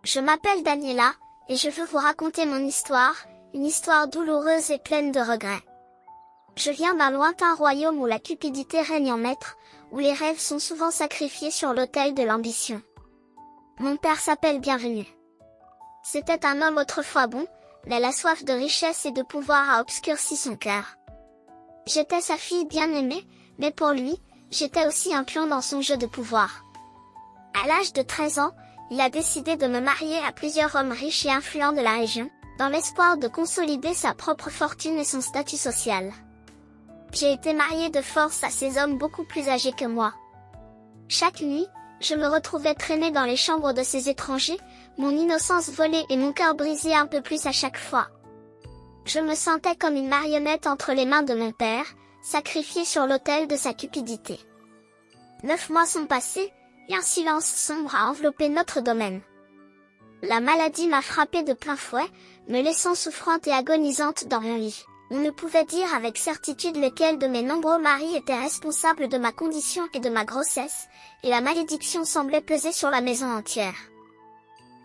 Je m'appelle Daniela, et je veux vous raconter mon histoire, une histoire douloureuse et pleine de regrets. Je viens d'un lointain royaume où la cupidité règne en maître, où les rêves sont souvent sacrifiés sur l'autel de l'ambition. Mon père s'appelle Bienvenu. C'était un homme autrefois bon, mais la soif de richesse et de pouvoir a obscurci son cœur. J'étais sa fille bien-aimée, mais pour lui, j'étais aussi un pion dans son jeu de pouvoir. À l'âge de 13 ans, il a décidé de me marier à plusieurs hommes riches et influents de la région, dans l'espoir de consolider sa propre fortune et son statut social. J'ai été mariée de force à ces hommes beaucoup plus âgés que moi. Chaque nuit, je me retrouvais traînée dans les chambres de ces étrangers, mon innocence volée et mon cœur brisé un peu plus à chaque fois. Je me sentais comme une marionnette entre les mains de mon père, sacrifiée sur l'autel de sa cupidité. 9 mois sont passés, et un silence sombre a enveloppé notre domaine. La maladie m'a frappée de plein fouet, me laissant souffrante et agonisante dans mon lit. On ne pouvait dire avec certitude lequel de mes nombreux maris était responsable de ma condition et de ma grossesse, et la malédiction semblait peser sur la maison entière.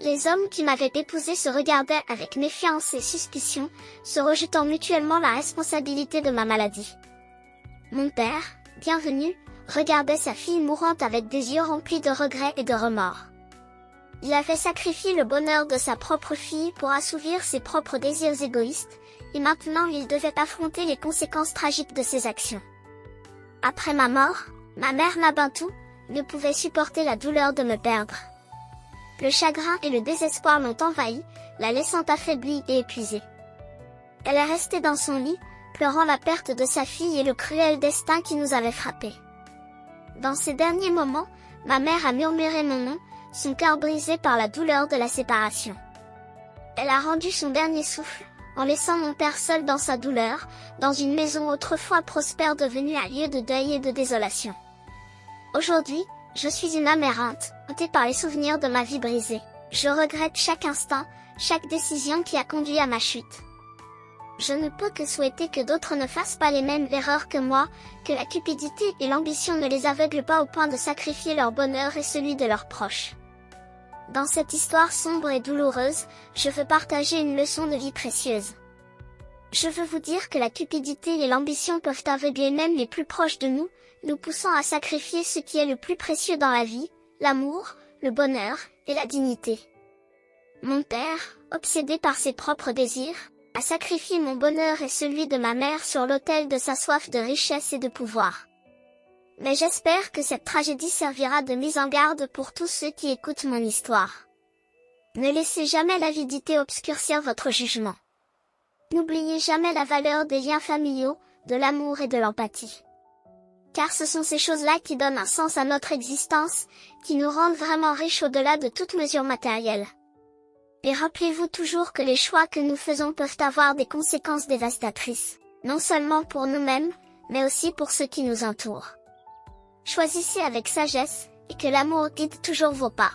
Les hommes qui m'avaient épousée se regardaient avec méfiance et suspicion, se rejetant mutuellement la responsabilité de ma maladie. Mon père, Bienvenu, regardait sa fille mourante avec des yeux remplis de regrets et de remords. Il avait sacrifié le bonheur de sa propre fille pour assouvir ses propres désirs égoïstes, et maintenant il devait affronter les conséquences tragiques de ses actions. Après ma mort, ma mère Nabantou ne pouvait supporter la douleur de me perdre. Le chagrin et le désespoir l'ont envahie, la laissant affaiblie et épuisée. Elle est restée dans son lit, pleurant la perte de sa fille et le cruel destin qui nous avait frappés. Dans ces derniers moments, ma mère a murmuré mon nom, son cœur brisé par la douleur de la séparation. Elle a rendu son dernier souffle, en laissant mon père seul dans sa douleur, dans une maison autrefois prospère devenue un lieu de deuil et de désolation. Aujourd'hui, je suis une âme errante, hantée par les souvenirs de ma vie brisée. Je regrette chaque instant, chaque décision qui a conduit à ma chute. Je ne peux que souhaiter que d'autres ne fassent pas les mêmes erreurs que moi, que la cupidité et l'ambition ne les aveuglent pas au point de sacrifier leur bonheur et celui de leurs proches. Dans cette histoire sombre et douloureuse, je veux partager une leçon de vie précieuse. Je veux vous dire que la cupidité et l'ambition peuvent aveugler même les plus proches de nous, nous poussant à sacrifier ce qui est le plus précieux dans la vie, l'amour, le bonheur et la dignité. Mon père, obsédé par ses propres désirs, a sacrifié mon bonheur et celui de ma mère sur l'autel de sa soif de richesse et de pouvoir. Mais j'espère que cette tragédie servira de mise en garde pour tous ceux qui écoutent mon histoire. Ne laissez jamais l'avidité obscurcir votre jugement. N'oubliez jamais la valeur des liens familiaux, de l'amour et de l'empathie. Car ce sont ces choses-là qui donnent un sens à notre existence, qui nous rendent vraiment riches au-delà de toute mesure matérielle. Et rappelez-vous toujours que les choix que nous faisons peuvent avoir des conséquences dévastatrices, non seulement pour nous-mêmes, mais aussi pour ceux qui nous entourent. Choisissez avec sagesse, et que l'amour guide toujours vos pas.